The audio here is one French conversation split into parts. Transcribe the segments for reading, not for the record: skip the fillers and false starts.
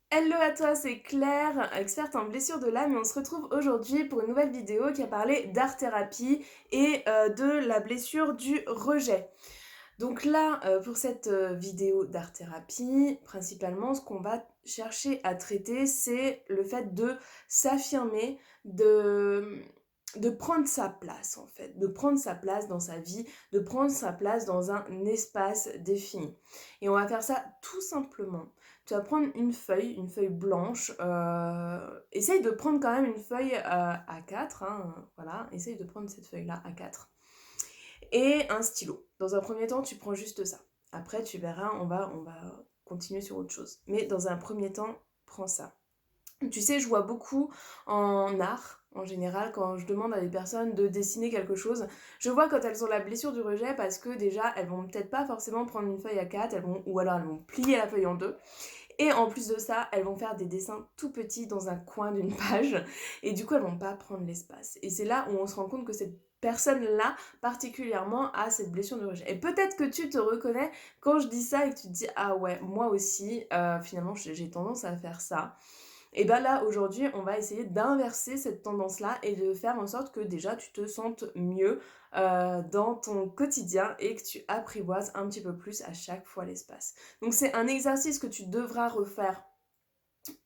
Hello à toi, c'est Claire, experte en blessures de l'âme et on se retrouve aujourd'hui pour une nouvelle vidéo qui a parlé d'art-thérapie et de la blessure du rejet. Donc là, pour cette vidéo d'art-thérapie, principalement ce qu'on va chercher à traiter, c'est le fait de s'affirmer, de prendre sa place en fait, de prendre sa place dans sa vie, de prendre sa place dans un espace défini. Et on va faire ça tout simplement. Tu vas prendre une feuille blanche. Essaye de prendre quand même une feuille A4, hein, voilà. Essaye de prendre cette feuille-là A4. Et un stylo. Dans un premier temps, tu prends juste ça. Après, tu verras, on va continuer sur autre chose. Mais dans un premier temps, prends ça. Tu sais, je vois beaucoup en art, en général, quand je demande à des personnes de dessiner quelque chose, je vois quand elles ont la blessure du rejet parce que déjà, elles vont peut-être pas forcément prendre une feuille à 4, ou alors elles vont plier la feuille en deux. Et en plus de ça, elles vont faire des dessins tout petits dans un coin d'une page. Et du coup, elles vont pas prendre l'espace. Et c'est là où on se rend compte que cette personne-là, particulièrement, a cette blessure de rejet. Et peut-être que tu te reconnais quand je dis ça et que tu te dis, ah ouais, moi aussi, finalement, j'ai tendance à faire ça. Et bien là, aujourd'hui, on va essayer d'inverser cette tendance-là et de faire en sorte que déjà tu te sentes mieux dans ton quotidien et que tu apprivoises un petit peu plus à chaque fois l'espace. Donc c'est un exercice que tu devras refaire.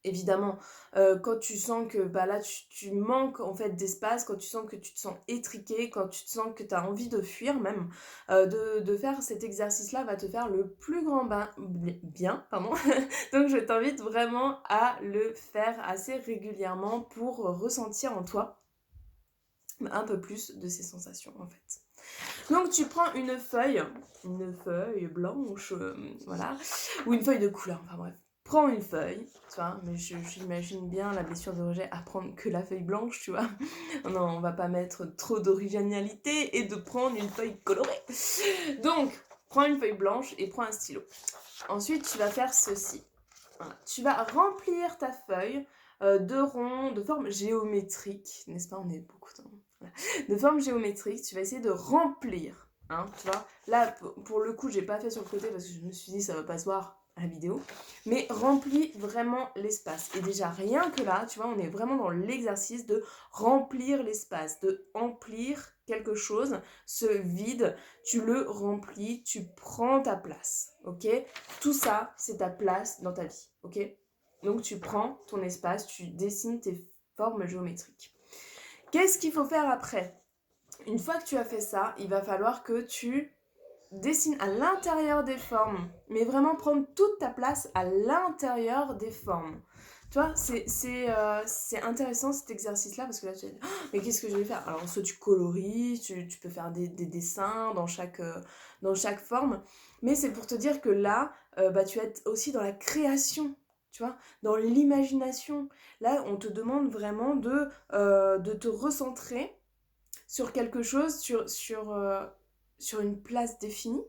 Évidemment, quand tu sens que bah là tu manques en fait d'espace, quand tu sens que tu te sens étriqué, quand tu te sens que tu as envie de fuir même, de faire cet exercice-là va te faire le plus grand bien, pardon. Donc je t'invite vraiment à le faire assez régulièrement pour ressentir en toi un peu plus de ces sensations en fait. Donc tu prends une feuille blanche, voilà, ou une feuille de couleur, enfin bref. Prends une feuille, tu vois, mais j'imagine bien la blessure de rejet à prendre que la feuille blanche, tu vois. Non, on va pas mettre trop d'originalité et de prendre une feuille colorée. Donc, prends une feuille blanche et prends un stylo. Ensuite, tu vas faire ceci. Voilà. Tu vas remplir ta feuille de ronds, de forme géométrique, n'est-ce pas? On est beaucoup dans... Voilà. De forme géométrique, tu vas essayer de remplir, hein, tu vois. Là, pour le coup, j'ai pas fait sur le côté parce que je me suis dit ça va pas se voir à la vidéo, mais remplis vraiment l'espace. Et déjà, rien que là, tu vois, on est vraiment dans l'exercice de remplir l'espace, de remplir quelque chose, ce vide, tu le remplis, tu prends ta place, ok? Tout ça, c'est ta place dans ta vie, ok? Donc tu prends ton espace, tu dessines tes formes géométriques. Qu'est-ce qu'il faut faire après? Une fois que tu as fait ça, il va falloir que tu dessines à l'intérieur des formes, mais vraiment prendre toute ta place à l'intérieur des formes. Tu vois, c'est intéressant cet exercice-là parce que là tu vas dire, oh, mais qu'est-ce que je vais faire? Alors, soit tu colories, tu peux faire des dessins dans chaque forme, mais c'est pour te dire que là, bah, tu vas être aussi dans la création, tu vois, dans l'imagination. Là, on te demande vraiment de te recentrer sur quelque chose, sur une place définie,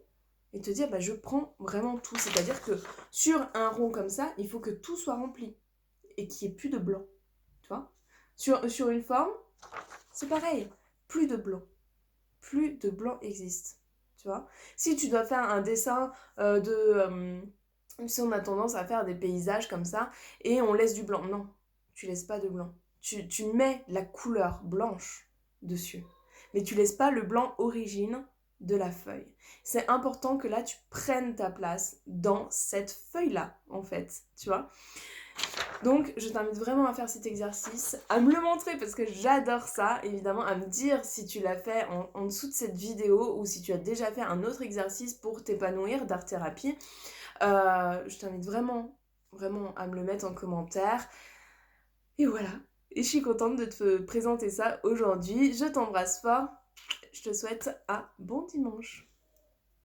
et te dire, bah, je prends vraiment tout. C'est-à-dire que sur un rond comme ça, il faut que tout soit rempli et qu'il n'y ait plus de blanc. Tu vois, sur une forme, c'est pareil. Plus de blanc. Plus de blanc existe. Tu vois, si tu dois faire un dessin si on a tendance à faire des paysages comme ça et on laisse du blanc. Non, tu laisses pas de blanc. Tu mets la couleur blanche dessus. Mais tu laisses pas le blanc origine de la feuille. C'est important que là, tu prennes ta place dans cette feuille-là, en fait, tu vois. Donc, je t'invite vraiment à faire cet exercice, à me le montrer parce que j'adore ça, évidemment, à me dire si tu l'as fait en dessous de cette vidéo ou si tu as déjà fait un autre exercice pour t'épanouir d'art-thérapie. Je t'invite vraiment, vraiment à me le mettre en commentaire. Et voilà. Et je suis contente de te présenter ça aujourd'hui. Je t'embrasse fort. Je te souhaite un bon dimanche.